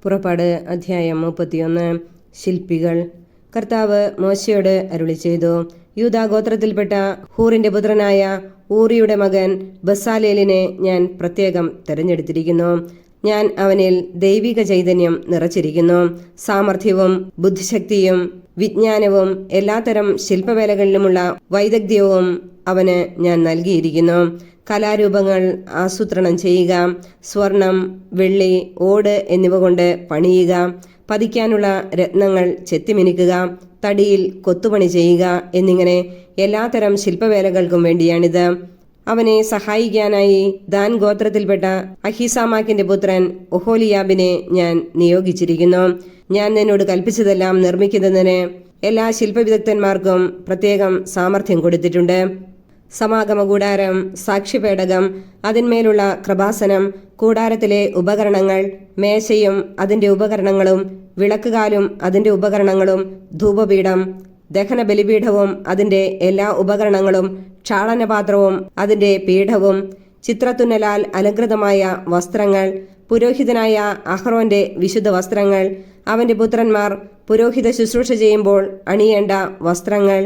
പുറപ്പാട് അധ്യായം 31. ശില്പികൾ. കർത്താവ് മോശയോട് അരുളി ചെയ്തു, യൂദാ ഗോത്രത്തിൽപ്പെട്ട ഹൂറിന്റെ പുത്രനായ ഊറിയുടെ മകൻ ബസാലേലിനെ ഞാൻ പ്രത്യേകം തെരഞ്ഞെടുത്തിരിക്കുന്നു. ഞാൻ അവനിൽ ദൈവിക ചൈതന്യം നിറച്ചിരിക്കുന്നു. സാമർഥ്യവും ബുദ്ധിശക്തിയും വിജ്ഞാനവും എല്ലാത്തരം ശില്പവേലകളിലുമുള്ള വൈദഗ്ധ്യവും അവന് ഞാൻ നൽകിയിരിക്കുന്നു. കലാരൂപങ്ങൾ ആസൂത്രണം ചെയ്യുക, സ്വർണം, വെള്ളി, ഓട് എന്നിവ കൊണ്ട് പണിയുക, പതിക്കാനുള്ള രത്നങ്ങൾ ചെത്തിമിനുക്കുക, തടിയിൽ കൊത്തുപണി ചെയ്യുക എന്നിങ്ങനെ എല്ലാത്തരം ശില്പവേലകൾക്കും വേണ്ടിയാണിത്. അവനെ സഹായിക്കാനായി ദാൻ ഗോത്രത്തിൽപ്പെട്ട അഹീസാമാക്കിന്റെ പുത്രൻ ഒഹോലിയാബിനെ ഞാൻ നിയോഗിച്ചിരിക്കുന്നു. ഞാൻ നിന്നോട് കൽപ്പിച്ചതെല്ലാം നിർമ്മിക്കുന്നതിന് എല്ലാ ശില്പവിദഗ്ധന്മാർക്കും പ്രത്യേകം സാമർഥ്യം കൊടുത്തിട്ടുണ്ട്. സമാഗമ കൂടാരം, സാക്ഷ്യപേടകം, അതിന്മേലുള്ള കൃപാസനം, കൂടാരത്തിലെ ഉപകരണങ്ങൾ, മേശയും അതിൻ്റെ ഉപകരണങ്ങളും, വിളക്കുകാലും അതിൻ്റെ ഉപകരണങ്ങളും, ധൂപപീഠം, ദഹന ബലിപീഠവും അതിൻ്റെ എല്ലാ ഉപകരണങ്ങളും, ക്ഷാളനപാത്രവും അതിൻ്റെ പീഠവും, ചിത്രത്തുന്നലാൽ അലങ്കൃതമായ വസ്ത്രങ്ങൾ, പുരോഹിതനായ അഹ്റോന്റെ വിശുദ്ധ വസ്ത്രങ്ങൾ, അവൻ്റെ പുത്രന്മാർ പുരോഹിത ശുശ്രൂഷ ചെയ്യുമ്പോൾ അണിയേണ്ട വസ്ത്രങ്ങൾ,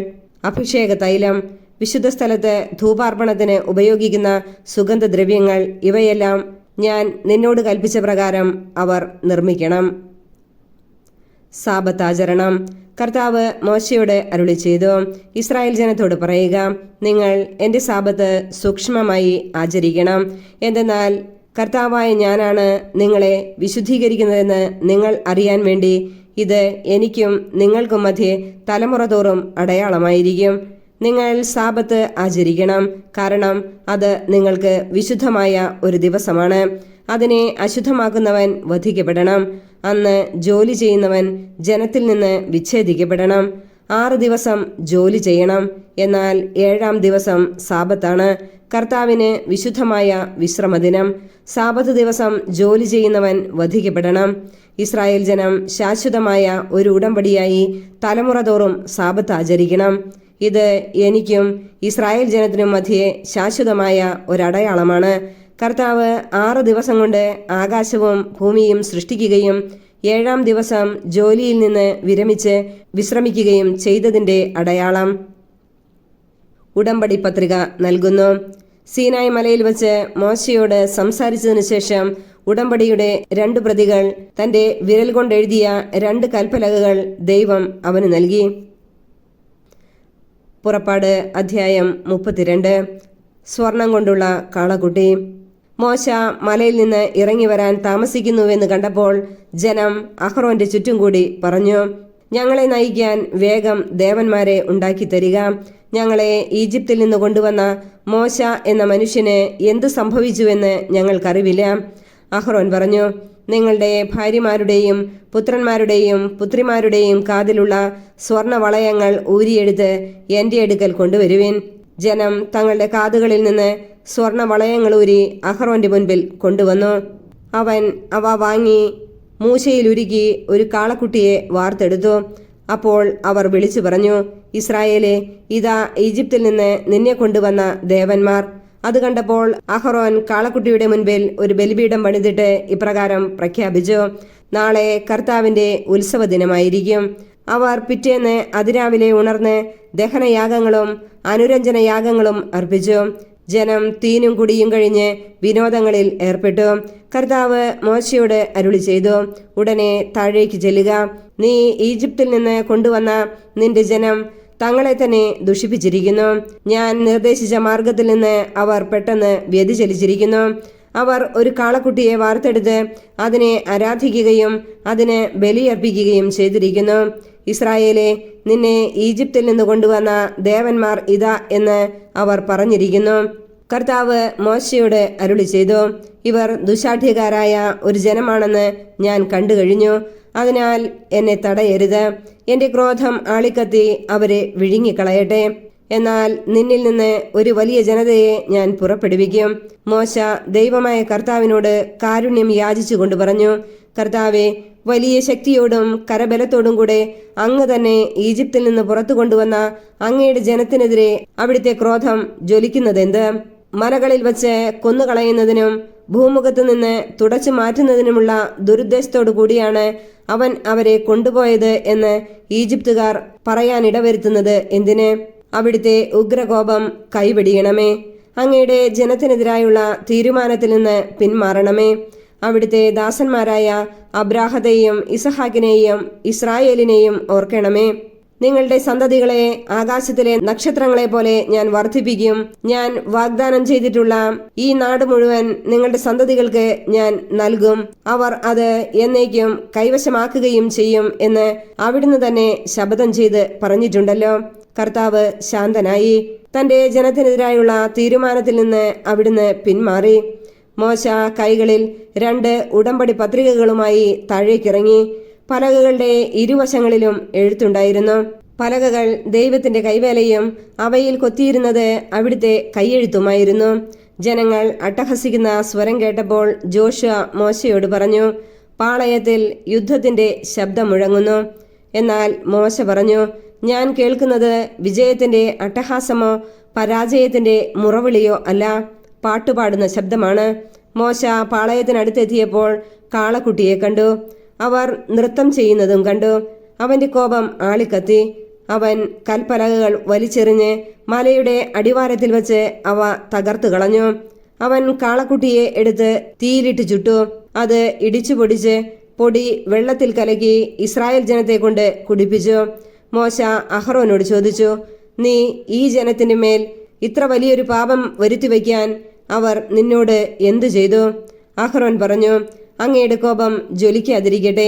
അഭിഷേക തൈലം, വിശുദ്ധ സ്ഥലത്ത് ധൂപാർപ്പണത്തിന് ഉപയോഗിക്കുന്ന സുഗന്ധദ്രവ്യങ്ങൾ, ഇവയെല്ലാം ഞാൻ നിന്നോട് കൽപ്പിച്ച പ്രകാരം അവർ നിർമ്മിക്കണം. സാബത്താചരണം. കർത്താവ് മോശയോട് അരുളി ചെയ്തു, ഇസ്രായേൽ ജനത്തോട് പറയുക, നിങ്ങൾ എൻ്റെ സാബത്ത് സൂക്ഷ്മമായി ആചരിക്കണം. എന്തെന്നാൽ കർത്താവായ ഞാനാണ് നിങ്ങളെ വിശുദ്ധീകരിക്കുന്നതെന്ന് നിങ്ങൾ അറിയാൻ വേണ്ടി ഇത് എനിക്കും നിങ്ങൾക്കും മധ്യേ തലമുറ തോറും അടയാളമായിരിക്കും. നിങ്ങൾ സാബത്ത് ആചരിക്കണം, കാരണം അത് നിങ്ങൾക്ക് വിശുദ്ധമായ ഒരു ദിവസമാണ്. അതിനെ അശുദ്ധമാക്കുന്നവൻ വധിക്കപ്പെടണം. അന്ന് ജോലി ചെയ്യുന്നവൻ ജനത്തിൽ നിന്ന് വിച്ഛേദിക്കപ്പെടണം. 6 ദിവസം ജോലി ചെയ്യണം, എന്നാൽ 7-ാം ദിവസം സാബത്താണ്, കർത്താവിന് വിശുദ്ധമായ വിശ്രമദിനം. സാബത്ത് ദിവസം ജോലി ചെയ്യുന്നവൻ വധിക്കപ്പെടണം. ഇസ്രായേൽ ജനം ശാശ്വതമായ ഒരു ഉടമ്പടിയായി തലമുറ തോറും സാബത്ത് ആചരിക്കണം. ഇത് എനിക്കും ഇസ്രായേൽ ജനത്തിനും മധ്യേ ശാശ്വതമായ ഒരടയാളമാണ്. കർത്താവ് 6 ദിവസം കൊണ്ട് ആകാശവും ഭൂമിയും സൃഷ്ടിക്കുകയും 7-ാം ദിവസം ജോലിയിൽ നിന്ന് വിരമിച്ച് വിശ്രമിക്കുകയും ചെയ്തതിൻ്റെ അടയാളം. ഉടമ്പടി പത്രിക നൽകുന്നു. സീനായ് മലയിൽ വച്ച് മോശയോട് സംസാരിച്ചതിനു ശേഷം ഉടമ്പടിയുടെ 2 പ്രതികൾ, തൻ്റെ വിരൽ കൊണ്ടെഴുതിയ 2 കൽപ്പലകകൾ ദൈവം അവന് നൽകി. പുറപ്പാട് അധ്യായം 32. സ്വർണം കൊണ്ടുള്ള കാളക്കുട്ടി. മോശ മലയിൽ നിന്ന് ഇറങ്ങി വരാൻ താമസിക്കുന്നുവെന്ന് കണ്ടപ്പോൾ ജനം അഹ്റോന്റെ ചുറ്റും കൂടി പറഞ്ഞു, ഞങ്ങളെ നയിക്കാൻ വേഗം ദേവന്മാരെ ഉണ്ടാക്കി തരിക. ഞങ്ങളെ ഈജിപ്തിൽ നിന്ന് കൊണ്ടുവന്ന മോശ എന്ന മനുഷ്യന് എന്ത് സംഭവിച്ചുവെന്ന് ഞങ്ങൾക്കറിവില്ല. അഹ്റോൻ പറഞ്ഞു, നിങ്ങളുടെ ഭാര്യമാരുടെയും പുത്രന്മാരുടെയും പുത്രിമാരുടെയും കാതിലുള്ള സ്വർണവളയങ്ങൾ ഊരിയെടുത്ത് എൻ്റെ അടുക്കൽ കൊണ്ടുവരുവിൻ. ജനം തങ്ങളുടെ കാതുകളിൽ നിന്ന് സ്വർണവളയങ്ങൾ ഊരി അഹ്റോന്റെ മുൻപിൽ കൊണ്ടുവന്നു. അവൻ അവ വാങ്ങി മൂശയിലുരുക്കി ഒരു കാളക്കുട്ടിയെ വാർത്തെടുത്തു. അപ്പോൾ അവർ വിളിച്ചു പറഞ്ഞു, ഇസ്രായേലേ, ഇതാ ഈജിപ്തിൽ നിന്ന് നിന്നെ കൊണ്ടുവന്ന ദേവന്മാർ. അത് കണ്ടപ്പോൾ അഹ്റോൻ കാളക്കുട്ടിയുടെ മുൻപിൽ ഒരു ബലിപീഠം പണിതിട്ട് ഇപ്രകാരം പ്രഖ്യാപിച്ചു, നാളെ കർത്താവിൻ്റെ ഉത്സവ ദിനമായിരിക്കും. അവർ പിറ്റേന്ന് അതിരാവിലെ ഉണർന്ന് ദഹനയാഗങ്ങളും അനുരഞ്ജനയാഗങ്ങളും അർപ്പിച്ചു. ജനം തീനും കുടിയും കഴിഞ്ഞ് വിനോദങ്ങളിൽ ഏർപ്പെട്ടു. കർത്താവ് മോശയോട് അരുളി ചെയ്തു, ഉടനെ താഴേക്ക് ചെല്ലുക. നീ ഈജിപ്തിൽ നിന്ന് കൊണ്ടുവന്ന നിന്റെ ജനം തങ്ങളെ തന്നെ ദുഷിപ്പിച്ചിരിക്കുന്നു. ഞാൻ നിർദ്ദേശിച്ച മാർഗത്തിൽ നിന്ന് അവർ പെട്ടെന്ന് വ്യതിചലിച്ചിരിക്കുന്നു. അവർ ഒരു കാളക്കുട്ടിയെ വാർത്തെടുത്ത് അതിനെ ആരാധിക്കുകയും അതിന് ബലിയർപ്പിക്കുകയും ചെയ്തിരിക്കുന്നു. ഇസ്രായേലെ, നിന്നെ ഈജിപ്തിൽ നിന്ന് കൊണ്ടുവന്ന ദേവന്മാർ ഇതാ എന്ന് അവർ പറഞ്ഞിരിക്കുന്നു. കർത്താവ് മോശയോട് അരുളി ചെയ്തു, ഇവർ ദുശാഠ്യക്കാരായ ഒരു ജനമാണെന്ന് ഞാൻ കണ്ടു കഴിഞ്ഞു. അതിനാൽ എന്നെ തടയരുത്. എൻ്റെ ക്രോധം ആളിക്കത്തി അവരെ വിഴുങ്ങിക്കളയട്ടെ. എന്നാൽ നിന്നിൽ നിന്ന് ഒരു വലിയ ജനതയെ ഞാൻ പുറപ്പെടുവിക്കും. മോശ ദൈവമായ കർത്താവിനോട് കാരുണ്യം യാചിച്ചുകൊണ്ട് പറഞ്ഞു, കർത്താവെ, വലിയ ശക്തിയോടും കരബലത്തോടും കൂടെ അങ്ങ് തന്നെ ഈജിപ്തിൽ നിന്ന് പുറത്തു കൊണ്ടുവന്ന അങ്ങയുടെ ജനത്തിനെതിരെ അവിടുത്തെ ക്രോധം ജ്വലിക്കുന്നതെന്ത്? മലകളിൽ വച്ച് കൊന്നുകളയുന്നതിനും ഭൂമുഖത്തു നിന്ന് തുടച്ചു മാറ്റുന്നതിനുമുള്ള ദുരുദ്ദേശത്തോടു കൂടിയാണ് അവൻ അവരെ കൊണ്ടുപോയത് എന്ന് ഈജിപ്തുകാർ പറയാനിടവരുത്തുന്നത് എന്തിന്? അവിടുത്തെ ഉഗ്രകോപം കൈവെടിയണമേ. അങ്ങയുടെ ജനത്തിനെതിരായുള്ള തീരുമാനത്തിൽ നിന്ന് പിന്മാറണമേ. അവിടുത്തെ ദാസന്മാരായ അബ്രാഹത്തെയും ഇസഹാക്കിനെയും ഇസ്രായേലിനെയും ഓർക്കണമേ. നിങ്ങളുടെ സന്തതികളെ ആകാശത്തിലെ നക്ഷത്രങ്ങളെ പോലെ ഞാൻ വർദ്ധിപ്പിക്കും. ഞാൻ വാഗ്ദാനം ചെയ്തിട്ടുള്ള ഈ നാട് മുഴുവൻ നിങ്ങളുടെ സന്തതികൾക്ക് ഞാൻ നൽകും. അവർ അത് എന്നേക്കും കൈവശമാക്കുകയും ചെയ്യും എന്ന് അവിടുന്ന് തന്നെ ശപഥം ചെയ്ത് പറഞ്ഞിട്ടുണ്ടല്ലോ. കർത്താവ് ശാന്തനായി. തന്റെ ജനത്തിനെതിരായുള്ള തീരുമാനത്തിൽ നിന്ന് അവിടുന്ന് പിന്മാറി. മോശ കൈകളിൽ 2 ഉടമ്പടി പത്രികകളുമായി താഴേക്കിറങ്ങി. പലകകളുടെ ഇരുവശങ്ങളിലും എഴുത്തുണ്ടായിരുന്നു. പലകകൾ ദൈവത്തിന്റെ കൈവേലയും അവയിൽ കൊത്തിയിരുന്നത് അവിടുത്തെ കൈയെഴുത്തുമായിരുന്നു. ജനങ്ങൾ അട്ടഹസിക്കുന്ന സ്വരം കേട്ടപ്പോൾ ജോഷുവ മോശയോട് പറഞ്ഞു, പാളയത്തിൽ യുദ്ധത്തിന്റെ ശബ്ദം മുഴങ്ങുന്നു. എന്നാൽ മോശ പറഞ്ഞു, ഞാൻ കേൾക്കുന്നത് വിജയത്തിന്റെ അട്ടഹാസമോ പരാജയത്തിന്റെ മുറവിളിയോ അല്ല, പാട്ടുപാടുന്ന ശബ്ദമാണ്. മോശ പാളയത്തിനടുത്തെത്തിയപ്പോൾ കാളക്കുട്ടിയെ കണ്ടു. അവർ നൃത്തം ചെയ്യുന്നതും കണ്ടു. അവന്റെ കോപം ആളിക്കത്തി. അവൻ കൽപ്പലകകൾ വലിച്ചെറിഞ്ഞ് മലയുടെ അടിവാരത്തിൽ വച്ച് അവ തകർത്തു കളഞ്ഞു. അവൻ കാളക്കുട്ടിയെ എടുത്ത് തീയിലിട്ട് ചുട്ടു. അത് ഇടിച്ചു പൊടിച്ച് പൊടി വെള്ളത്തിൽ കലക്കി ഇസ്രായേൽ ജനത്തെ കൊണ്ട് കുടിപ്പിച്ചു. മോശ അഹ്റോനോട് ചോദിച്ചു, നീ ഈ ജനത്തിന്റെ മേൽ ഇത്ര വലിയൊരു പാപം വരുത്തിവെക്കാൻ അവർ നിന്നോട് എന്തു ചെയ്തു? അഹ്റോൻ പറഞ്ഞു, അങ്ങയുടെ കോപം ജ്വലിക്കാതിരിക്കട്ടെ.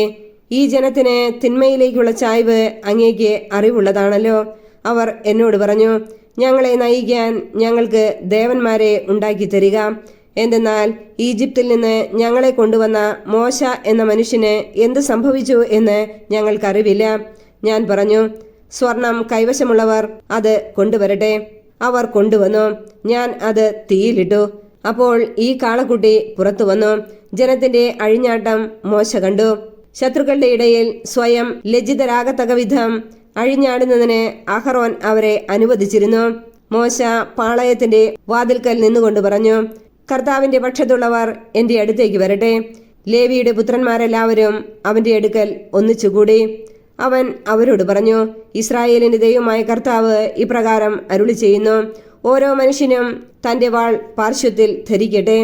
ഈ ജനത്തിന് തിന്മയിലേക്കുള്ള ചായ്വ് അങ്ങേക്ക് അറിവുള്ളതാണല്ലോ. അവർ എന്നോട് പറഞ്ഞു, ഞങ്ങളെ നയിക്കാൻ ഞങ്ങൾക്ക് ദേവന്മാരെ ഉണ്ടാക്കി തരിക. എന്തെന്നാൽ ഈജിപ്തിൽ നിന്ന് ഞങ്ങളെ കൊണ്ടുവന്ന മോശ എന്ന മനുഷ്യന് എന്ത് സംഭവിച്ചു എന്ന് ഞങ്ങൾക്കറിവില്ല. ഞാൻ പറഞ്ഞു, സ്വർണം കൈവശമുള്ളവർ അത് കൊണ്ടുവരട്ടെ. അവർ കൊണ്ടുവന്നു. ഞാൻ അത് തീയിലിട്ടു. അപ്പോൾ ഈ കാളക്കുട്ടി പുറത്തു വന്നു. ജനത്തിന്റെ അഴിഞ്ഞാട്ടം മോശ കണ്ടു. ശത്രുക്കളുടെ ഇടയിൽ സ്വയം ലജ്ജിതരാകത്തക വിധം അഴിഞ്ഞാടുന്നതിന് അഹ്റോൻ അവരെ അനുവദിച്ചിരുന്നു. മോശ പാളയത്തിന്റെ വാതിൽക്കൽ നിന്നുകൊണ്ട് പറഞ്ഞു, കർത്താവിന്റെ പക്ഷത്തുള്ളവർ എന്റെ അടുത്തേക്ക് വരട്ടെ. ലേവിയുടെ പുത്രന്മാരെല്ലാവരും അവന്റെ അടുക്കൽ ഒന്നിച്ചുകൂടി. അവൻ അവരോട് പറഞ്ഞു, ഇസ്രായേലിന്റെ ദൈവമായ കർത്താവ് ഇപ്രകാരം അരുളി ചെയ്യുന്നു, ഓരോ മനുഷ്യനും തന്റെ വാൾ പാർശ്വത്തിൽ ധരിക്കട്ടെ.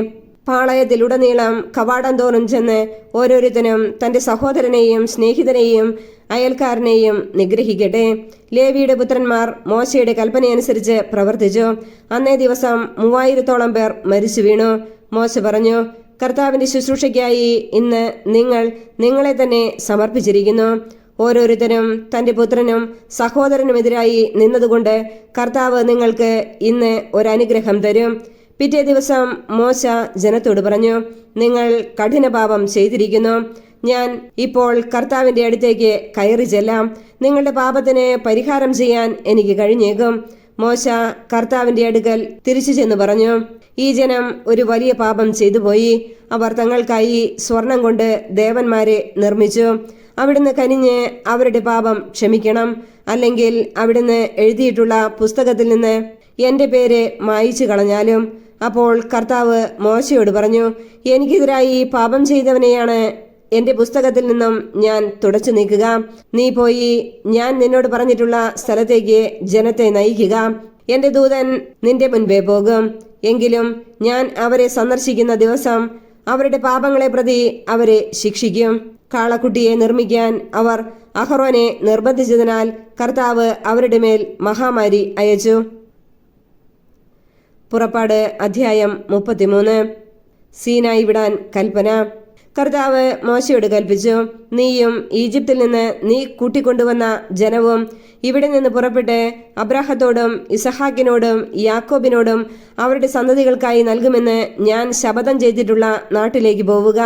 പാളയത്തിലുടനീളം കവാടം തോറും ചെന്ന് ഓരോരുത്തനും തന്റെ സഹോദരനെയും സ്നേഹിതനെയും അയൽക്കാരനെയും നിഗ്രഹിക്കട്ടെ. ലേവിയുടെ പുത്രന്മാർ മോശയുടെ കൽപ്പനയനുസരിച്ച് പ്രവർത്തിച്ചു. അന്നേ ദിവസം 3000-ഓളം പേർ മരിച്ചു വീണു. മോശ പറഞ്ഞു, കർത്താവിന്റെ ശുശ്രൂഷയ്ക്കായി ഇന്ന് നിങ്ങൾ നിങ്ങളെ തന്നെ സമർപ്പിച്ചിരിക്കുന്നു. ഓരോരുത്തരും തന്റെ പുത്രനും സഹോദരനുമെതിരായി നിന്നതുകൊണ്ട് കർത്താവ് നിങ്ങൾക്ക് ഇന്ന് ഒരനുഗ്രഹം തരും. പിറ്റേ ദിവസം മോശ ജനത്തോട് പറഞ്ഞു, നിങ്ങൾ കഠിനപാപം ചെയ്തിരിക്കുന്നു. ഞാൻ ഇപ്പോൾ കർത്താവിന്റെ അടുത്തേക്ക് കയറി ചെല്ലാം. നിങ്ങളുടെ പാപത്തിന് പരിഹാരം ചെയ്യാൻ എനിക്ക് കഴിഞ്ഞേക്കും. മോശ കർത്താവിന്റെ അടുക്കൽ തിരിച്ചു ചെന്ന് പറഞ്ഞു, ഈ ജനം ഒരു വലിയ പാപം ചെയ്തുപോയി. അവർ തങ്ങൾക്കായി സ്വർണം കൊണ്ട് ദേവന്മാരെ നിർമ്മിച്ചു. അവിടുന്ന് കനിഞ്ഞ് അവരുടെ പാപം ക്ഷമിക്കണം. അല്ലെങ്കിൽ അവിടുന്ന് എഴുതിയിട്ടുള്ള പുസ്തകത്തിൽ നിന്ന് എന്റെ പേര് മായിച്ചു കളഞ്ഞാലും. അപ്പോൾ കർത്താവ് മോശയോട് പറഞ്ഞു, എനിക്കെതിരായി പാപം ചെയ്തവനെയാണ് എന്റെ പുസ്തകത്തിൽ നിന്നും ഞാൻ തുടച്ചു നീക്കുക. നീ പോയി ഞാൻ നിന്നോട് പറഞ്ഞിട്ടുള്ള സ്ഥലത്തേക്ക് ജനത്തെ നയിക്കുക. എന്റെ ദൂതൻ നിന്റെ മുൻപേ പോകും. എങ്കിലും ഞാൻ അവരെ സന്ദർശിക്കുന്ന ദിവസം അവരുടെ പാപങ്ങളെ പ്രതി അവരെ ശിക്ഷിക്കും. കാളക്കുട്ടിയെ നിർമ്മിക്കാൻ അവർ അഹ്റോനെ നിർബന്ധിച്ചതിനാൽ കർത്താവ് അവരുടെ മേൽ മഹാമാരി അയച്ചു. പുറപ്പാട് അധ്യായം 33. സീനായി വിടാൻ കൽപ്പന. കർത്താവ് മോശയോട് കൽപ്പിച്ചു, നീയും ഈജിപ്തിൽ നിന്ന് നീ കൂട്ടിക്കൊണ്ടുവന്ന ജനവും ഇവിടെ നിന്ന് പുറപ്പെട്ട് അബ്രാഹത്തോടും ഇസഹാക്കിനോടും യാക്കോബിനോടും അവരുടെ സന്തതികൾക്കായി നൽകുമെന്ന് ഞാൻ ശപഥം ചെയ്തിട്ടുള്ള നാട്ടിലേക്ക് പോവുക.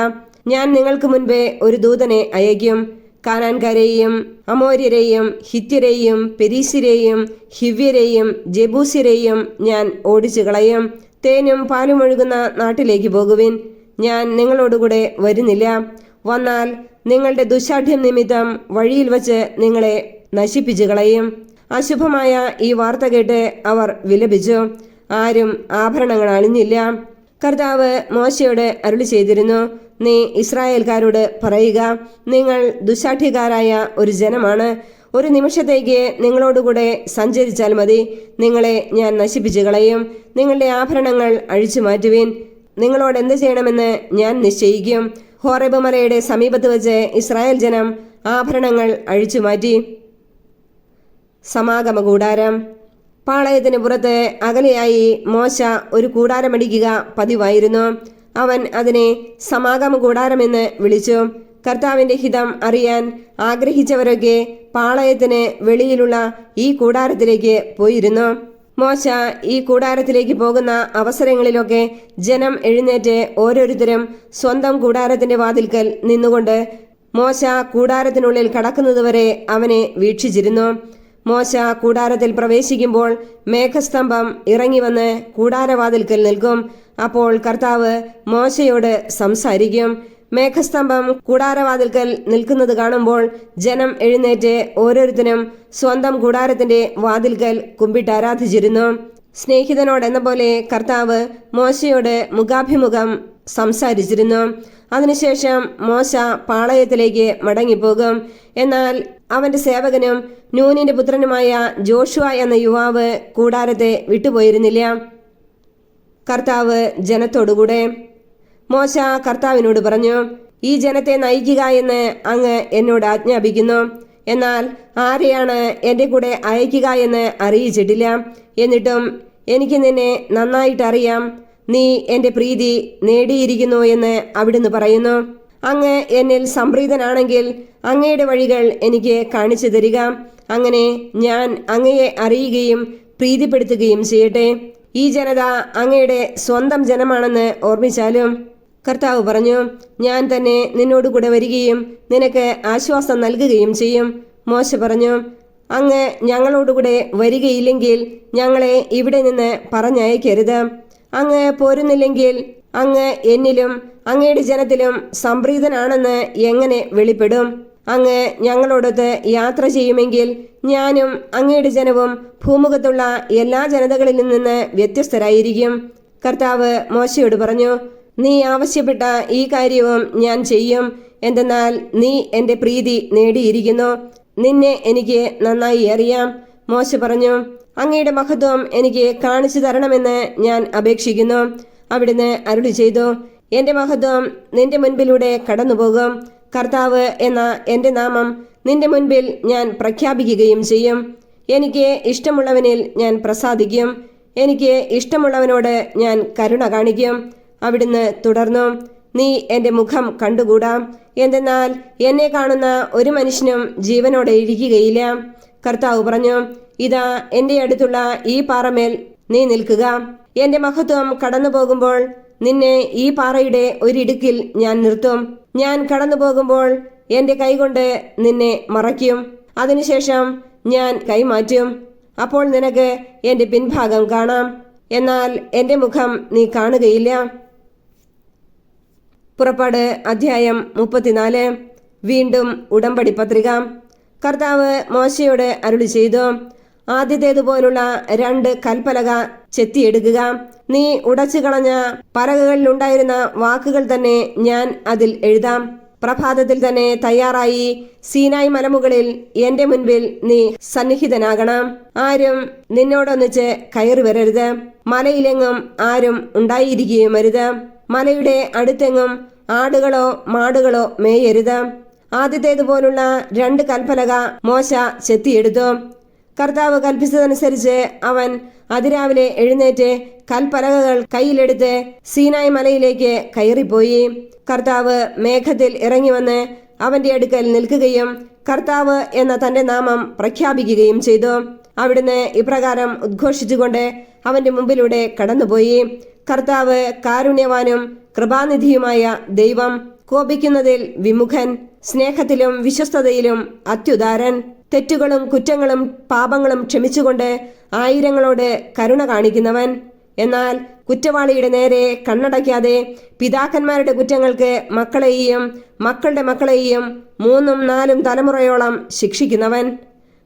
ഞാൻ നിങ്ങൾക്ക് മുൻപേ ഒരു ദൂതനെ അയക്കും. കാനാൻകാരെയും അമോര്യരെയും ഹിത്യരെയും പെരീസിരെയും ഹിവ്യരെയും ജെബൂസ്യരെയും ഞാൻ ഓടിച്ചു കളയും. തേനും പാലും ഒഴുകുന്ന നാട്ടിലേക്ക് പോകുവിൻ. ഞാൻ നിങ്ങളോടുകൂടെ വരുന്നില്ല. വന്നാൽ നിങ്ങളുടെ ദുശാഠ്യം നിമിത്തം വഴിയിൽ വച്ച് നിങ്ങളെ നശിപ്പിച്ചു കളയും. അശുഭമായ ഈ വാർത്ത കേട്ട് അവർ വിലപിച്ചു. ആരും ആഭരണങ്ങൾ അണിഞ്ഞില്ല. കർത്താവ് മോശയോട് അരുളി ചെയ്തിരുന്നു, നീ ഇസ്രായേൽക്കാരോട് പറയുക, നിങ്ങൾ ദുശാഠ്യക്കാരായ ഒരു ജനമാണ്. ഒരു നിമിഷത്തേക്ക് നിങ്ങളോടുകൂടെ സഞ്ചരിച്ചാൽ മതി, നിങ്ങളെ ഞാൻ നശിപ്പിച്ചു കളയും. നിങ്ങളുടെ ആഭരണങ്ങൾ അഴിച്ചു മാറ്റുവിൻ. നിങ്ങളോട് എന്ത് ചെയ്യണമെന്ന് ഞാൻ നിശ്ചയിക്കും. ഹോറേബ് മലയുടെ സമീപത്ത് വെച്ച് ഇസ്രായേൽ ജനം ആഭരണങ്ങൾ അഴിച്ചു മാറ്റി. സമാഗമ കൂടാരം. പാളയത്തിന് പുറത്ത് അകലെയായി മോശ ഒരു കൂടാരമടിക്കുക പതിവായിരുന്നു. അവൻ അതിനെ സമാഗമ കൂടാരമെന്ന് വിളിച്ചു. കർത്താവിന്റെ ഹിതം അറിയാൻ ആഗ്രഹിച്ചവരൊക്കെ പാളയത്തിന് വെളിയിലുള്ള ഈ കൂടാരത്തിലേക്ക് പോയിരുന്നു. മോശ ഈ കൂടാരത്തിലേക്ക് പോകുന്ന അവസരങ്ങളിലൊക്കെ ജനം എഴുന്നേറ്റ് ഓരോരുത്തരും സ്വന്തം കൂടാരത്തിന്റെ വാതിൽക്കൽ നിന്നുകൊണ്ട് മോശ കൂടാരത്തിനുള്ളിൽ കടക്കുന്നതുവരെ അവനെ വീക്ഷിച്ചിരുന്നു. മോശ കൂടാരത്തിൽ പ്രവേശിക്കുമ്പോൾ മേഘസ്തംഭം ഇറങ്ങി വന്ന് കൂടാരവാതിൽക്കൽ നിൽക്കും. അപ്പോൾ കർത്താവ് മോശയോട് സംസാരിക്കും. മേഘസ്തംഭം കൂടാരവാതിൽക്കൽ നിൽക്കുന്നത് കാണുമ്പോൾ ജനം എഴുന്നേറ്റ് ഓരോരുത്തരും സ്വന്തം കൂടാരത്തിന്റെ വാതിൽക്കൽ കുമ്പിട്ടാരാധിച്ചിരുന്നു. സ്നേഹിതനോടെന്ന പോലെ കർത്താവ് മോശയോട് മുഖാഭിമുഖം സംസാരിച്ചിരുന്നു. അതിനുശേഷം മോശ പാളയത്തിലേക്ക് മടങ്ങിപ്പോകും. എന്നാൽ അവന്റെ സേവകനും നൂനിന്റെ പുത്രനുമായ ജോഷുവ എന്ന യുവാവ് കൂടാരത്തെ വിട്ടുപോയിരുന്നില്ല. കർത്താവ് ജനത്തോടുകൂടെ. മോശ കർത്താവിനോട് പറഞ്ഞു, ഈ ജനത്തെ നയിക്കുക എന്ന് അങ്ങ് എന്നോട് ആജ്ഞാപിക്കുന്നു. എന്നാൽ ആരെയാണ് എൻ്റെ കൂടെ അയക്കുക എന്ന് അറിയിച്ചിട്ടില്ല. എന്നിട്ടും എനിക്ക് നിന്നെ നന്നായിട്ടറിയാം. നീ എൻ്റെ പ്രീതി നേടിയിരിക്കുന്നു എന്ന് അവിടുന്ന് പറയുന്നു. അങ്ങ് എന്നിൽ സംപ്രീതനാണെങ്കിൽ അങ്ങയുടെ വഴികൾ എനിക്ക് കാണിച്ചു തരിക. അങ്ങനെ ഞാൻ അങ്ങയെ അറിയുകയും പ്രീതിപ്പെടുത്തുകയും ചെയ്യട്ടെ. ഈ ജനത അങ്ങയുടെ സ്വന്തം ജനമാണെന്ന് ഓർമ്മിച്ചാലും. കർത്താവ് പറഞ്ഞു, ഞാൻ തന്നെ നിന്നോടുകൂടെ വരികയും നിനക്ക് ആശ്വാസം നൽകുകയും ചെയ്യും. മോശ പറഞ്ഞു, അങ്ങ് ഞങ്ങളോടുകൂടെ വരികയില്ലെങ്കിൽ ഞങ്ങളെ ഇവിടെ നിന്ന് പറഞ്ഞയക്കരുത്. അങ്ങ് പോരുന്നില്ലെങ്കിൽ അങ്ങ് എന്നിലും അങ്ങയുടെ ജനത്തിലും സംപ്രീതനാണെന്ന് എങ്ങനെ വെളിപ്പെടും? അങ്ങ് ഞങ്ങളോടൊത്ത് യാത്ര ചെയ്യുമെങ്കിൽ ഞാനും അങ്ങയുടെ ജനവും ഭൂമുഖത്തുള്ള എല്ലാ ജനതകളിൽ നിന്ന് വ്യത്യസ്തരായിരിക്കും. കർത്താവ് മോശയോട് പറഞ്ഞു, നീ ആവശ്യപ്പെട്ട ഈ കാര്യവും ഞാൻ ചെയ്യും. എന്തെന്നാൽ നീ എൻ്റെ പ്രീതി നേടിയിരിക്കുന്നു. നിന്നെ എനിക്ക് നന്നായി അറിയാം. മോശ പറഞ്ഞു, അങ്ങയുടെ മഹത്വം എനിക്ക് കാണിച്ചു തരണമെന്ന് ഞാൻ അപേക്ഷിക്കുന്നു. അവിടുന്ന് അരുളി ചെയ്തു, എൻ്റെ മഹത്വം നിന്റെ മുൻപിലൂടെ കടന്നുപോകും. കർത്താവ് എന്ന എൻ്റെ നാമം നിന്റെ മുൻപിൽ ഞാൻ പ്രഖ്യാപിക്കുകയും ചെയ്യും. എനിക്ക് ഇഷ്ടമുള്ളവനിൽ ഞാൻ പ്രസാദിക്കും. എനിക്ക് ഇഷ്ടമുള്ളവനോട് ഞാൻ കരുണ കാണിക്കും. അവിടുന്ന് തുടർന്നു, നീ എൻ്റെ മുഖം കണ്ടുകൂടാ. എന്തെന്നാൽ എന്നെ കാണുന്ന ഒരു മനുഷ്യനും ജീവനോടെ ഇരിക്കുകയില്ല. കർത്താവ് പറഞ്ഞു, ഇതാ എൻ്റെ അടുത്തുള്ള ഈ പാറമേൽ നീ നിൽക്കുക. എൻ്റെ മഹത്വം കടന്നു പോകുമ്പോൾ നിന്നെ ഈ പാറയുടെ ഒരിടുക്കിൽ ഞാൻ നിർത്തും. ഞാൻ കടന്നു പോകുമ്പോൾ എൻ്റെ കൈകൊണ്ട് നിന്നെ മറയ്ക്കും. അതിനുശേഷം ഞാൻ കൈമാറ്റും. അപ്പോൾ നിനക്ക് എൻ്റെ പിൻഭാഗം കാണാം, എന്നാൽ എൻ്റെ മുഖം നീ കാണുകയില്ല. പുറപ്പാട് അധ്യായം 34. വീണ്ടും ഉടമ്പടി പത്രിക. കർത്താവ് മോശയോട് അരുളി ചെയ്തു, ആദ്യത്തേതുപോലുള്ള 2 കൽപ്പലക ചെത്തിയെടുക്കുക. നീ ഉടച്ചു കളഞ്ഞ പലകകളിലുണ്ടായിരുന്ന വാക്കുകൾ തന്നെ ഞാൻ അതിൽ എഴുതാം. പ്രഭാതത്തിൽ തന്നെ തയ്യാറായി സീനായ് മലമുകളിൽ എൻ്റെ മുൻപിൽ നീ സന്നിഹിതനാകണം. ആരും നിന്നോടൊന്നിച്ച് കയറി വരരുത്. മലയിലെങ്ങും ആരും ഉണ്ടായിരിക്കുകയും അരുത്. മലയുടെ അടുത്തെങ്ങും ആടുകളോ മാടുകളോ മേയരുത്. ആദ്യത്തേതുപോലുള്ള 2 കൽപ്പലക മോശ ചെത്തിയെടുത്തു. കർത്താവ് കൽപ്പിച്ചതനുസരിച്ച് അവൻ അതിരാവിലെ എഴുന്നേറ്റ് കൽപ്പലകകൾ കയ്യിലെടുത്ത് സീനായ് മലയിലേക്ക് കയറിപ്പോയി. കർത്താവ് മേഘത്തിൽ ഇറങ്ങി വന്ന് അവന്റെ അടുക്കൽ നിൽക്കുകയും കർത്താവ് എന്ന തന്റെ നാമം പ്രഖ്യാപിക്കുകയും ചെയ്തു. അവിടുന്ന് ഇപ്രകാരം ഉദ്ഘോഷിച്ചുകൊണ്ട് അവന്റെ മുമ്പിലൂടെ കടന്നുപോയി. കർത്താവ് കാരുണ്യവാനും കൃപാനിധിയുമായ ദൈവം, കോപിക്കുന്നതിൽ വിമുഖൻ, സ്നേഹത്തിലും വിശ്വസ്തതയിലും അത്യുദാരൻ, തെറ്റുകളും കുറ്റങ്ങളും പാപങ്ങളും ക്ഷമിച്ചുകൊണ്ട് ആയിരങ്ങളോട് കരുണ കാണിക്കുന്നവൻ. എന്നാൽ കുറ്റവാളിയുടെ നേരെ കണ്ണടയ്ക്കാതെ പിതാക്കന്മാരുടെ കുറ്റങ്ങൾക്ക് മക്കളെയും മക്കളുടെ മക്കളെയും 3ഉം 4ഉം തലമുറയോളം ശിക്ഷിക്കുന്നവൻ.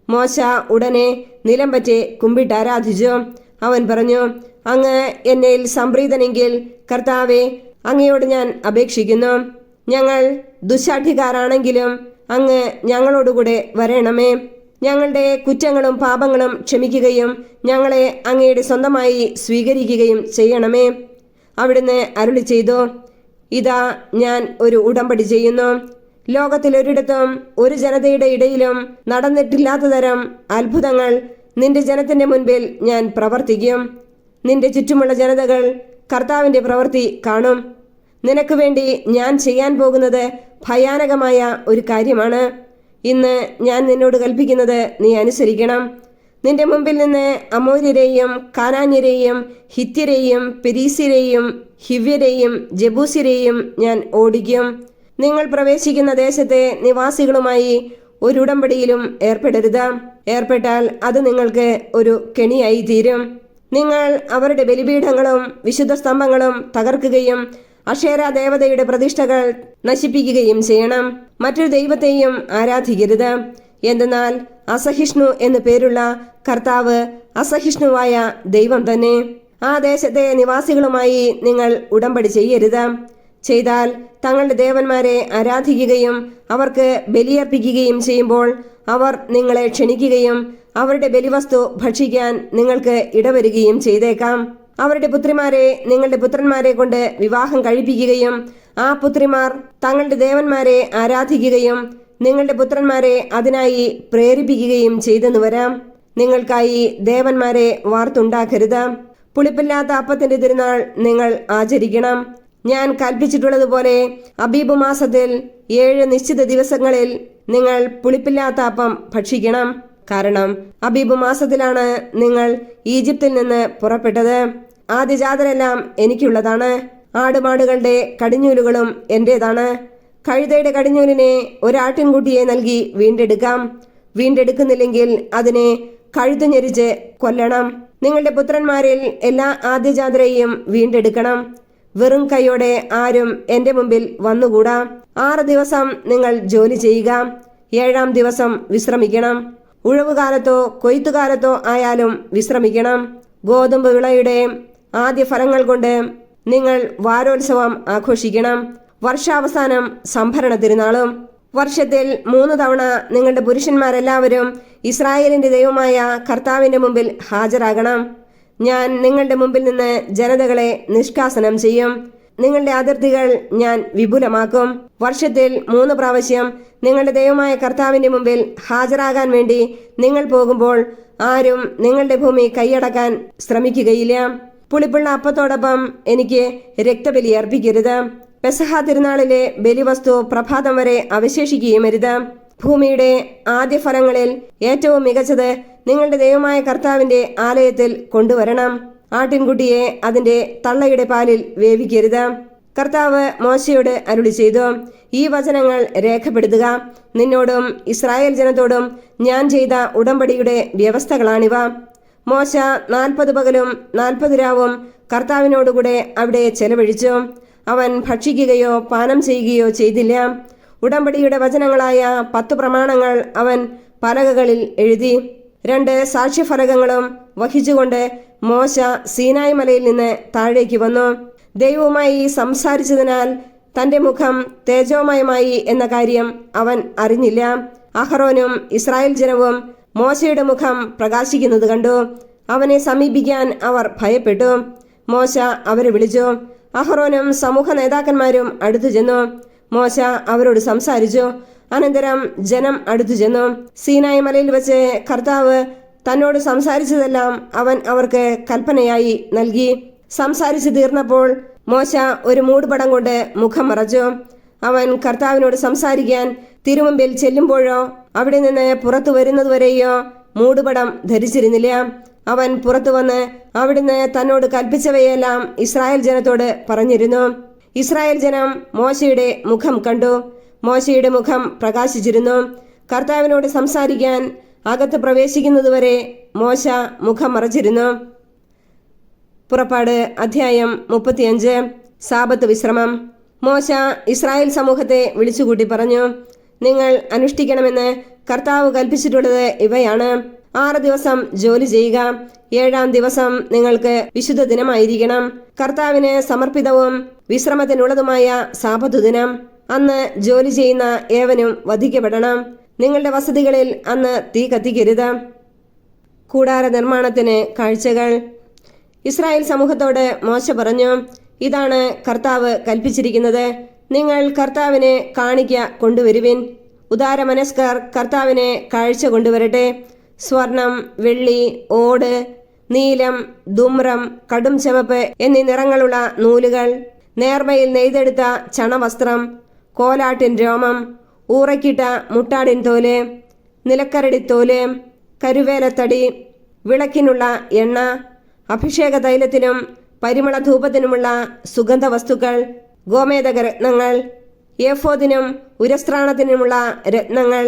മോശ ഉടനെ നിലം പറ്റി കുമ്പിട്ട് ആരാധിച്ചു. അവൻ പറഞ്ഞു, അങ്ങ് എന്നിൽ സംപ്രീതനെങ്കിൽ കർത്താവെ, അങ്ങയോട് ഞാൻ അപേക്ഷിക്കുന്നു. ഞങ്ങൾ ദുശാഠ്യക്കാരാണെങ്കിലും അങ്ങ് ഞങ്ങളോടുകൂടെ വരണമേ. ഞങ്ങളുടെ കുറ്റങ്ങളും പാപങ്ങളും ക്ഷമിക്കുകയും ഞങ്ങളെ അങ്ങയുടെ സ്വന്തമായി സ്വീകരിക്കുകയും ചെയ്യണമേ. അവിടുന്ന് അരുളി ചെയ്തു, ഇതാ ഞാൻ ഒരു ഉടമ്പടി ചെയ്യുന്നു. ലോകത്തിലൊരിടത്തും ഒരു ജനതയുടെ ഇടയിലും നടന്നിട്ടില്ലാത്ത തരം അത്ഭുതങ്ങൾ നിന്റെ ജനത്തിന്റെ മുൻപിൽ ഞാൻ പ്രവർത്തിക്കും. നിന്റെ ചുറ്റുമുള്ള ജനതകൾ കർത്താവിന്റെ പ്രവൃത്തി കാണും. നിനക്ക് വേണ്ടി ഞാൻ ചെയ്യാൻ പോകുന്നത് ഭയാനകമായ ഒരു കാര്യമാണ്. ഇന്ന് ഞാൻ നിന്നോട് കൽപ്പിക്കുന്നത് നീ അനുസരിക്കണം. നിന്റെ മുമ്പിൽ നിന്ന് അമോര്യരെയും കാനാന്യരെയും ഹിത്യരെയും പെരീസ്യരെയും ഹിവ്യരെയും ജബൂസ്യരെയും ഞാൻ ഓടിക്കും. നിങ്ങൾ പ്രവേശിക്കുന്ന ദേശത്തെ നിവാസികളുമായി ഒരു ഉടമ്പടിയിലും ഏർപ്പെടരുത്. ഏർപ്പെട്ടാൽ അത് നിങ്ങൾക്ക് ഒരു കെണിയായി തീരും. നിങ്ങൾ അവരുടെ ബലിപീഠങ്ങളും വിശുദ്ധ സ്തംഭങ്ങളും തകർക്കുകയും അക്ഷേര ദേവതയുടെ പ്രതിഷ്ഠകൾ നശിപ്പിക്കുകയും ചെയ്യണം. മറ്റൊരു ദൈവത്തെയും ആരാധിക്കരുത്. എന്തെന്നാൽ അസഹിഷ്ണു എന്നു പേരുള്ള കർത്താവ് അസഹിഷ്ണുവായ ദൈവം തന്നെ. ആ ദേശത്തെ നിവാസികളുമായി നിങ്ങൾ ഉടമ്പടി ചെയ്യരുത്. ചെയ്താൽ തങ്ങളുടെ ദേവന്മാരെ ആരാധിക്കുകയും അവർക്ക് ബലിയർപ്പിക്കുകയും ചെയ്യുമ്പോൾ അവർ നിങ്ങളെ ക്ഷണിക്കുകയും അവരുടെ ബലിവസ്തു ഭക്ഷിക്കാൻ നിങ്ങൾക്ക് ഇടവരുകയും ചെയ്തേക്കാം. അവരുടെ പുത്രിമാരെ നിങ്ങളുടെ പുത്രന്മാരെ കൊണ്ട് വിവാഹം കഴിപ്പിക്കുകയും ആ പുത്രിമാർ തങ്ങളുടെ ദേവന്മാരെ ആരാധിക്കുകയും നിങ്ങളുടെ പുത്രന്മാരെ അതിനായി പ്രേരിപ്പിക്കുകയും ചെയ്തെന്ന് വരാം. നിങ്ങൾക്കായി ദേവന്മാരെ വാർത്തുണ്ടാക്കരുത്. പുളിപ്പില്ലാത്ത അപ്പത്തിന്റെ തിരുനാൾ നിങ്ങൾ ആചരിക്കണം. ഞാൻ കൽപ്പിച്ചിട്ടുള്ളതുപോലെ അബീബ് മാസത്തിൽ 7 നിശ്ചിത ദിവസങ്ങളിൽ നിങ്ങൾ പുളിപ്പില്ലാത്ത അപ്പം ഭക്ഷിക്കണം. കാരണം അബീബ് മാസത്തിലാണ് നിങ്ങൾ ഈജിപ്തിൽ നിന്ന് പുറപ്പെട്ടത്. ആദ്യജാതരെല്ലാം എനിക്കുള്ളതാണ്. ആടുമാടുകളുടെ കടിഞ്ഞൂലുകളും എന്റേതാണ്. കഴുതയുടെ കടിഞ്ഞൂലിനെ ഒരാട്ടിൻകുട്ടിയെ നൽകി വീണ്ടെടുക്കാം. വീണ്ടെടുക്കുന്നില്ലെങ്കിൽ അതിനെ കഴുത്ത് ഞെരിച്ച് കൊല്ലണം. നിങ്ങളുടെ പുത്രന്മാരിൽ എല്ലാ ആദ്യജാതരെയും വീണ്ടെടുക്കണം. വെറും കൈയോടെ ആരും എന്റെ മുമ്പിൽ വന്നുകൂടാ. 6 ദിവസം നിങ്ങൾ ജോലി ചെയ്യുക. 7-ാം ദിവസം വിശ്രമിക്കണം. ഉഴവുകാലത്തോ കൊയ്ത്തുകാലത്തോ ആയാലും വിശ്രമിക്കണം. ഗോതമ്പ് വിളയുടെ ആദ്യ ഫലങ്ങൾ കൊണ്ട് നിങ്ങൾ വാരോത്സവം ആഘോഷിക്കണം. വർഷാവസാനം സംഭരണ തിരുനാളും. വർഷത്തിൽ 3 തവണ നിങ്ങളുടെ പുരുഷന്മാരെല്ലാവരും ഇസ്രായേലിന്റെ ദൈവമായ കർത്താവിന്റെ മുമ്പിൽ ഹാജരാകണം. ഞാൻ നിങ്ങളുടെ മുമ്പിൽ നിന്ന് ജനതകളെ നിഷ്കാസനം ചെയ്യും. നിങ്ങളുടെ അതിർത്തികൾ ഞാൻ വിപുലമാക്കും. വർഷത്തിൽ 3 പ്രാവശ്യം നിങ്ങളുടെ ദൈവമായ കർത്താവിന്റെ മുമ്പിൽ ഹാജരാകാൻ വേണ്ടി നിങ്ങൾ പോകുമ്പോൾ ആരും നിങ്ങളുടെ ഭൂമി കൈയടക്കാൻ ശ്രമിക്കുകയില്ല. പുളിപ്പുള്ള അപ്പത്തോടൊപ്പം എനിക്ക് രക്തബലി അർപ്പിക്കരുത്. പെസഹ തിരുനാളിലെ ബലിവസ്തു പ്രഭാതം വരെ അവശേഷിക്കുകയുമരുത്. ഭൂമിയുടെ ആദ്യ ഫലങ്ങളിൽ ഏറ്റവും മികച്ചത് നിങ്ങളുടെ ദൈവമായ കർത്താവിന്റെ ആലയത്തിൽ കൊണ്ടുവരണം. ആട്ടിൻകുട്ടിയെ അതിന്റെ തള്ളയുടെ പാലിൽ വേവിക്കരുത്. കർത്താവ് മോശയോട് അരുളി ചെയ്തു, ഈ വചനങ്ങൾ രേഖപ്പെടുത്തുക. നിന്നോടും ഇസ്രായേൽ ജനത്തോടും ഞാൻ ചെയ്ത ഉടമ്പടിയുടെ വ്യവസ്ഥകളാണിവ. മോശ 40 പകലും 40 രാവും കർത്താവിനോടുകൂടെ അവിടെ ചെലവഴിച്ചു. അവൻ ഭക്ഷിക്കുകയോ പാനം ചെയ്യുകയോ ചെയ്തില്ല. ഉടമ്പടിയുടെ വചനങ്ങളായ 10 പ്രമാണങ്ങൾ അവൻ പലകകളിൽ എഴുതി. 2 സാക്ഷ്യഫലകങ്ങളും വഹിച്ചുകൊണ്ട് മോശ സീനായ് മലയിൽ നിന്ന് താഴേക്ക് വന്നു. ദൈവവുമായി സംസാരിച്ചതിനാൽ തന്റെ മുഖം തേജോമയമായി എന്ന കാര്യം അവൻ അറിഞ്ഞില്ല. അഹറോനും ഇസ്രായേൽ ജനവും മോശയുടെ മുഖം പ്രകാശിക്കുന്നത് കണ്ടു. അവനെ സമീപിക്കാൻ അവർ ഭയപ്പെട്ടു. മോശ അവരെ വിളിച്ചു. അഹറോനും സമൂഹ നേതാക്കന്മാരും അടുത്തു ചെന്നു. മോശ അവരോട് സംസാരിച്ചു. അനന്തരം ജനം അടുത്തു ചെന്നു. സീനായ് മലയിൽ വെച്ച് കർത്താവ് തന്നോട് സംസാരിച്ചതെല്ലാം അവൻ അവർക്ക് കൽപ്പനയായി നൽകി. സംസാരിച്ചു തീർന്നപ്പോൾ മോശ ഒരു മൂടുപടം കൊണ്ട് മുഖം മറച്ചു. അവൻ കർത്താവിനോട് സംസാരിക്കാൻ തിരുമുമ്പിൽ ചെല്ലുമ്പോഴോ അവിടെ നിന്ന് പുറത്തു വരുന്നതുവരെയോ മൂടുപടം ധരിച്ചിരുന്നില്ല. അവൻ പുറത്തു വന്ന് അവിടുന്ന് തന്നോട് കൽപ്പിച്ചവയെല്ലാം ഇസ്രായേൽ ജനത്തോട് പറഞ്ഞിരുന്നു. ഇസ്രായേൽ ജനം മോശയുടെ മുഖം കണ്ടു. മോശയുടെ മുഖം പ്രകാശിച്ചിരുന്നു. കർത്താവിനോട് സംസാരിക്കാൻ അകത്ത് പ്രവേശിക്കുന്നതുവരെ മോശ മുഖം മറച്ചിരുന്നു. പുറപ്പാട് അധ്യായം 35. സാബത്ത് വിശ്രമം. മോശ ഇസ്രായേൽ സമൂഹത്തെ വിളിച്ചുകൂട്ടി പറഞ്ഞു, നിങ്ങൾ അനുഷ്ഠിക്കണമെന്ന് കർത്താവ് കൽപ്പിച്ചിട്ടുള്ളത് ഇവയാണ്. 6 ദിവസം ജോലി ചെയ്യുക. 7-ാം ദിവസം നിങ്ങൾക്ക് വിശുദ്ധ ദിനമായിരിക്കണം, കർത്താവിന് സമർപ്പിതവും വിശ്രമത്തിനുള്ളതുമായ സാബത്ത് ദിനം. അന്ന് ജോലി ചെയ്യുന്ന ഏവനും വധിക്കപ്പെടണം. നിങ്ങളുടെ വസതികളിൽ അന്ന് തീ കത്തിക്കരുത്. കൂടാര നിർമ്മാണത്തിന് കാഴ്ചകൾ. ഇസ്രായേൽ സമൂഹത്തോട് മോശ പറഞ്ഞു, ഇതാണ് കർത്താവ് കൽപ്പിച്ചിരിക്കുന്നത്. നിങ്ങൾ കർത്താവിന് കാണിക്ക കൊണ്ടുവരുവിൻ. ഉദാരമനസ്കർ കർത്താവിന് കാഴ്ച കൊണ്ടുവരട്ടെ. സ്വർണം, വെള്ളി, ഓട്, നീലം, ധൂമ്രം, കടും ചുവപ്പ് എന്നീ നിറങ്ങളുള്ള നൂലുകൾ, നേർമയിൽ നെയ്തെടുത്ത ചണവസ്ത്രം, കോലാട്ടിൻ രോമം, ഊറക്കിട്ട മുട്ടാടിൻ തോല്, നിലക്കരടിത്തോല്, കരുവേലത്തടി, വിളക്കിനുള്ള എണ്ണ, അഭിഷേക തൈലത്തിനും പരിമള ധൂപത്തിനുമുള്ള സുഗന്ധ വസ്തുക്കൾ, ഗോമേതക രത്നങ്ങൾ, ഏഫോദിനും ഉരസ്ത്രാണത്തിനുമുള്ള രത്നങ്ങൾ.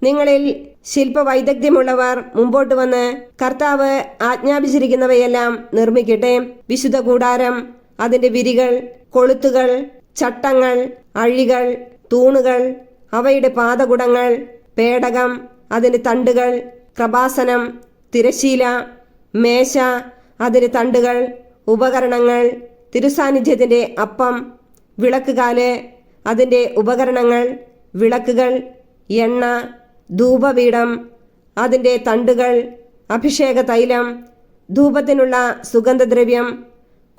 നിങ്ങളിൽ ശില്പവൈദഗ്ധ്യമുള്ളവർ മുമ്പോട്ട് വന്ന് കർത്താവ് ആജ്ഞാപിച്ചിരിക്കുന്നവയെല്ലാം നിർമ്മിക്കട്ടെ. വിശുദ്ധ കൂടാരം, അതിന്റെ വിരികൾ, കൊളുത്തുകൾ, ചട്ടങ്ങൾ, അഴികൾ, തൂണുകൾ, അവയുടെ പാദകുടങ്ങൾ, പേടകം, അതിന്റെ തണ്ടുകൾ, കൃപാസനം, തിരശീല, മേശ, അതിന്റെ തണ്ടുകൾ, ഉപകരണങ്ങൾ, തിരുസാന്നിധ്യത്തിന്റെ അപ്പം, വിളക്കുകാല്, അതിന്റെ ഉപകരണങ്ങൾ, വിളക്കുകൾ, എണ്ണ, ധൂപപീഠം, അതിന്റെ തണ്ടുകൾ, അഭിഷേക തൈലം, ധൂപത്തിനുള്ള സുഗന്ധദ്രവ്യം,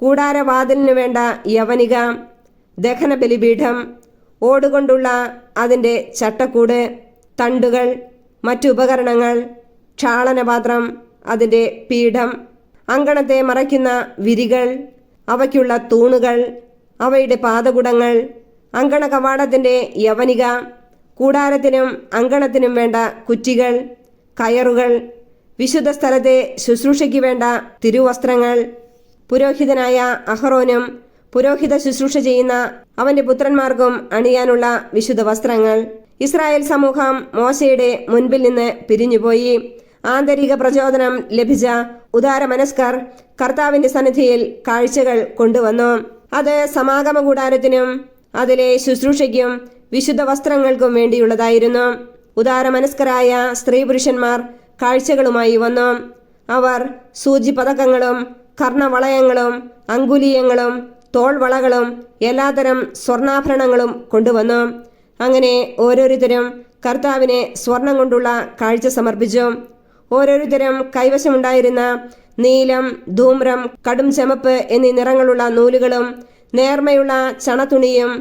കൂടാരവാതിലിനു വേണ്ട യവനിക, ദഹന ബലിപീഠം, ഓടുകൊണ്ടുള്ള അതിന്റെ ചട്ടക്കൂട്, തണ്ടുകൾ, മറ്റുപകരണങ്ങൾ, ക്ഷാളനപാത്രം, അതിന്റെ പീഠം, അങ്കണത്തെ മറയ്ക്കുന്ന വിരികൾ, അവയ്ക്കുള്ള തൂണുകൾ, അവയുടെ പാദകുടങ്ങൾ, അങ്കണ കവാടത്തിന്റെ യവനിക, കൂടാരത്തിനും അങ്കണത്തിനും വേണ്ട കുറ്റികൾ, കയറുകൾ, വിശുദ്ധ സ്ഥലത്തെ ശുശ്രൂഷയ്ക്ക് വേണ്ട തിരുവസ്ത്രങ്ങൾ, പുരോഹിതനായ അഹറോനും പുരോഹിത ശുശ്രൂഷ ചെയ്യുന്ന അവന്റെ പുത്രന്മാർക്കും അണിയാനുള്ള വിശുദ്ധ വസ്ത്രങ്ങൾ. ഇസ്രായേൽ സമൂഹം മോശയുടെ മുൻപിൽ നിന്ന് പിരിഞ്ഞുപോയി. ആന്തരിക പ്രചോദനം ലഭിച്ച ഉദാരമനസ്കർ കർത്താവിന്റെ സന്നിധിയിൽ കാഴ്ചകൾ കൊണ്ടുവന്നു. അത് സമാഗമ കൂടാരത്തിനും അതിലെ ശുശ്രൂഷയ്ക്കും വിശുദ്ധ വസ്ത്രങ്ങൾക്കും വേണ്ടിയുള്ളതായിരുന്നു. ഉദാരമനസ്കരായ സ്ത്രീ പുരുഷന്മാർ കാഴ്ചകളുമായി വന്നു. അവർ സൂചിപതക്കങ്ങളും കർണവളയങ്ങളും അങ്കുലീയങ്ങളും തോൾവളകളും എല്ലാത്തരം സ്വർണ്ണാഭരണങ്ങളും കൊണ്ടുവന്നു. അങ്ങനെ ഓരോരുത്തരും കർത്താവിനെ സ്വർണം കൊണ്ടുള്ള കാഴ്ച സമർപ്പിച്ചു. ഓരോരുത്തരും കൈവശമുണ്ടായിരുന്ന നീലം, ധൂമ്രം, കടും ചുമപ്പ് എന്നീ നിറങ്ങളുള്ള നൂലുകളും നേർമയുള്ള ചണത്തുണിയും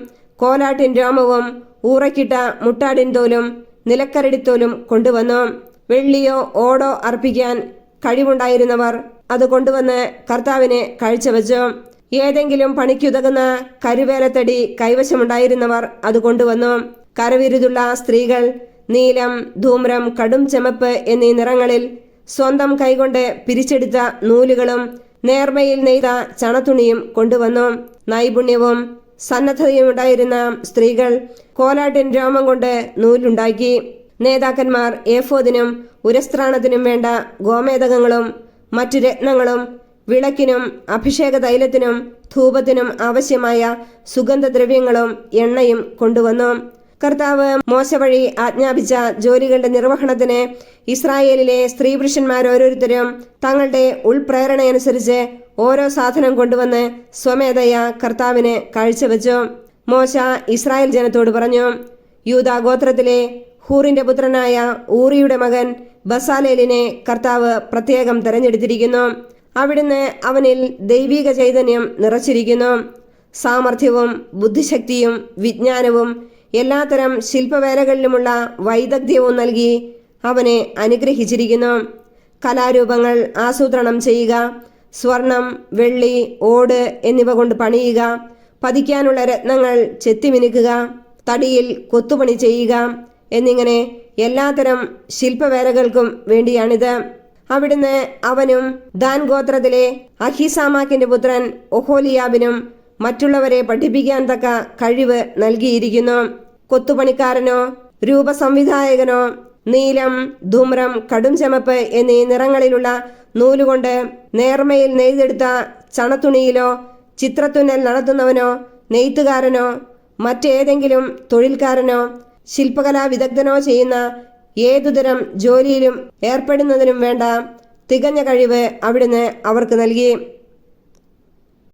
കോലാട്ടിൻ രോമവും ഊറക്കിട്ട മുട്ടാടിൻ തോലും നിലക്കരടിത്തോലും കൊണ്ടുവന്നു. വെള്ളിയോ ഓടോ അർപ്പിക്കാൻ കഴിവുണ്ടായിരുന്നവർ അത് കൊണ്ടുവന്ന് കർത്താവിന് കാഴ്ചവെച്ചു. ഏതെങ്കിലും പണിക്കുതകുന്ന കരുവേലത്തടി കൈവശമുണ്ടായിരുന്നവർ അത് കൊണ്ടുവന്നു. കരവിരുതുള്ള സ്ത്രീകൾ നീലം, ധൂമ്രം, കടും ചുമപ്പ് എന്നീ നിറങ്ങളിൽ സ്വന്തം കൈകൊണ്ട് പിരിച്ചെടുത്ത നൂലുകളും നേർമയിൽ നെയ്ത ചണത്തുണിയും കൊണ്ടുവന്നു. നൈപുണ്യവും സന്നദ്ധതയുമുണ്ടായിരുന്ന സ്ത്രീകൾ കോലാട്ടിൻ രോമം കൊണ്ട് നൂലുണ്ടാക്കി. നേതാക്കന്മാർ ഏഫോദിനും ഉരസ്ത്രാണത്തിനും വേണ്ട ഗോമേതകങ്ങളും മറ്റു രത്നങ്ങളും വിളക്കിനും അഭിഷേക തൈലത്തിനും ധൂപത്തിനും ആവശ്യമായ സുഗന്ധദ്രവ്യങ്ങളും എണ്ണയും കൊണ്ടുവന്നു. കർത്താവ് മോശ വഴി ആജ്ഞാപിച്ച ജോലികളുടെ നിർവഹണത്തിന് ഇസ്രായേലിലെ സ്ത്രീ പുരുഷന്മാരോരോരുത്തരും തങ്ങളുടെ ഉൾപ്രേരണയനുസരിച്ച് ഓരോ സാധനം കൊണ്ടുവന്ന് സ്വമേധയാ കർത്താവിന് കാഴ്ചവെച്ചു. മോശ ഇസ്രായേൽ ജനത്തോട് പറഞ്ഞു, യൂദാ ഗോത്രത്തിലെ ഹൂറിന്റെ പുത്രനായ ഊറിയുടെ മകൻ ബസാലേലിനെ കർത്താവ് പ്രത്യേകം തെരഞ്ഞെടുത്തിരിക്കുന്നു. അവിടുന്ന് അവനിൽ ദൈവിക ചൈതന്യം നിറച്ചിരിക്കുന്നു. സാമർഥ്യവും ബുദ്ധിശക്തിയും വിജ്ഞാനവും എല്ലാത്തരം ശില്പവേലകളിലുമുള്ള വൈദഗ്ധ്യവും നൽകി അവനെ അനുഗ്രഹിച്ചിരിക്കുന്നു. കലാരൂപങ്ങൾ ആസൂത്രണം ചെയ്യുക, സ്വർണം, വെള്ളി, ഓട് എന്നിവ കൊണ്ട് പണിയുക, പതിക്കാനുള്ള രത്നങ്ങൾ ചെത്തിമിനുക്കുക, തടിയിൽ കൊത്തുപണി ചെയ്യുക എന്നിങ്ങനെ എല്ലാത്തരം ശില്പവേലകൾക്കും വേണ്ടിയാണിത്. അവിടുന്ന് അവനും ദാൻ ഗോത്രത്തിലെ അഹിസാമാക്കിന്റെ പുത്രൻ ഒഹോലിയാബിനും മറ്റുള്ളവരെ പഠിപ്പിക്കാൻ തക്ക കഴിവ് നൽകിയിരിക്കുന്നു. കൊത്തുപണിക്കാരനോ രൂപസംവിധായകനോ നീലം, ധൂമ്രം, കടും ചുമപ്പ് എന്നീ നിറങ്ങളിലുള്ള നൂലുകൊണ്ട് നേർമയിൽ നെയ്തെടുത്ത ചണത്തുണിയിലോ ചിത്രത്തുന്നൽ നടത്തുന്നവനോ നെയ്ത്തുകാരനോ മറ്റേതെങ്കിലും തൊഴിൽക്കാരനോ ശില്പകലാ വിദഗ്ധനോ ചെയ്യുന്ന ഏതുതരം ജോലിയിലും ഏർപ്പെടുന്നതിനും വേണ്ട തികഞ്ഞ കഴിവ് അവിടുന്ന് അവർക്ക് നൽകി.